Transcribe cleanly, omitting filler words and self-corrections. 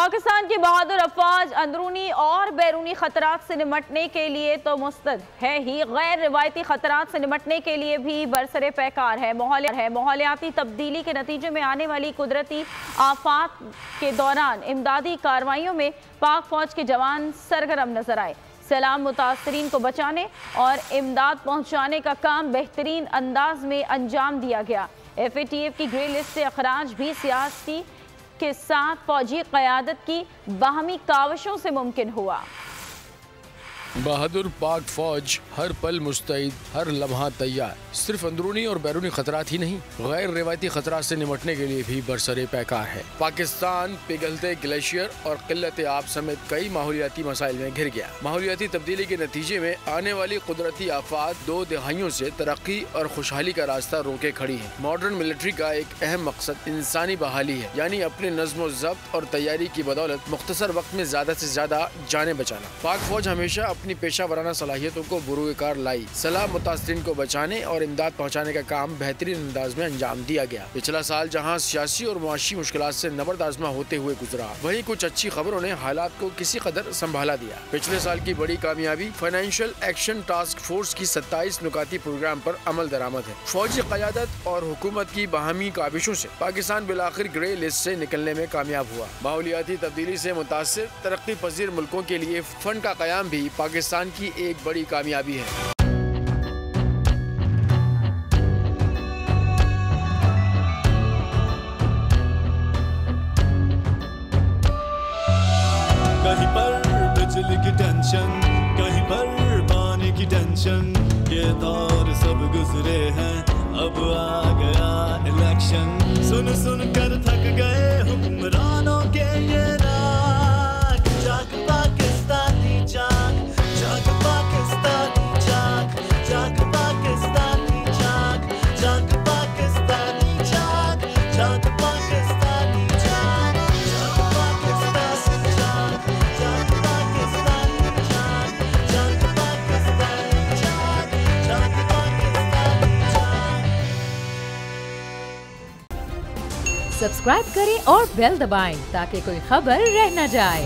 पाकिस्तान की बहादुर अफवाज अंदरूनी और बैरूनी खतरात से निमटने के लिए तो मुस्तैद है ही, गैर रिवायती खतरात से निमटने के लिए भी बरसरे पैकार है। माहौलियाती तब्दीली के नतीजे में आने वाली कुदरती आफात के दौरान इमदादी कार्रवाइयों में पाक फौज के जवान सरगर्म नजर आए। सैलाब मुतासरीन को बचाने और इमदाद पहुँचाने का काम बेहतरीन अंदाज में अंजाम दिया गया। FATF की ग्रे लिस्ट से अखराज भी सियासी के साथ फौजी क़यादत की बाहमी काविशों से मुमकिन हुआ। बहादुर पाक फौज हर पल मुस्तैद, हर लम्हा तैयार। सिर्फ अंदरूनी और बैरूनी खतरात ही नहीं, गैर रिवायती खतरात से निमटने के लिए भी बरसरे पैकार है। पाकिस्तान पिघलते ग्लेशियर और किल्लत आब समेत कई माहौलियाती मसाइल में घिर गया। माहौलियाती तब्दीली के नतीजे में आने वाली कुदरती आफात 2 दहाइयों से तरक्की और खुशहाली का रास्ता रोके खड़ी है। मॉडर्न मिलिट्री का एक अहम मकसद इंसानी बहाली है, यानी अपने नज़्म ज़ब्त और तैयारी की बदौलत मुख्तसर वक्त में ज्यादा से ज्यादा जाने बचाना। पाक फौज हमेशा अपनी पेशा वराना सलाहियतों को बुरूकार लाई। सलाब मुतासरीन को बचाने और इमदाद पहुँचाने का काम बेहतरीन अंदाज में अंजाम दिया गया। पिछला साल जहाँ सियासी और मुआशी मुश्किलात से नबर्द आज़मा होते हुए गुजरा, वहीं कुछ अच्छी खबरों ने हालात को किसी कदर संभाला दिया। पिछले साल की बड़ी कामयाबी फाइनेंशियल एक्शन टास्क फोर्स की 27 नुकाती प्रोग्राम पर अमल दरामद है। फौजी क़यादत और हुकूमत की बाहमी काविशों से पाकिस्तान बिलाखिर ग्रे लिस्ट से निकलने में कामयाब हुआ। माहौलियाती तब्दीली से मुतासिर तरक्की पजीर मुल्कों के लिए फंड का क़याम भी पाकिस्तान की एक बड़ी कामयाबी है। कहीं पर बिजली की टेंशन, कहीं पर पानी की टेंशन, ये दौर सब गुजरे हैं, अब आ गया इलेक्शन। सुन सुन कर थक गए हुक्मरानों के ये राग, जाग पाकिस्तानी जाग, जाग पाकिस्तानी जाग, जाग पाकिस्तानी जाग, जाग पाकिस्तानी जाग, जाग पाकिस्तानी जाग, जाग पाकिस्तानी जाग, जाग पाकिस्तानी जाग, जाग पाकिस्तानी जाग, जाग पाकिस्तानी जाग। सब्सक्राइब करें और बेल दबाएं ताकि कोई खबर रह न जाए।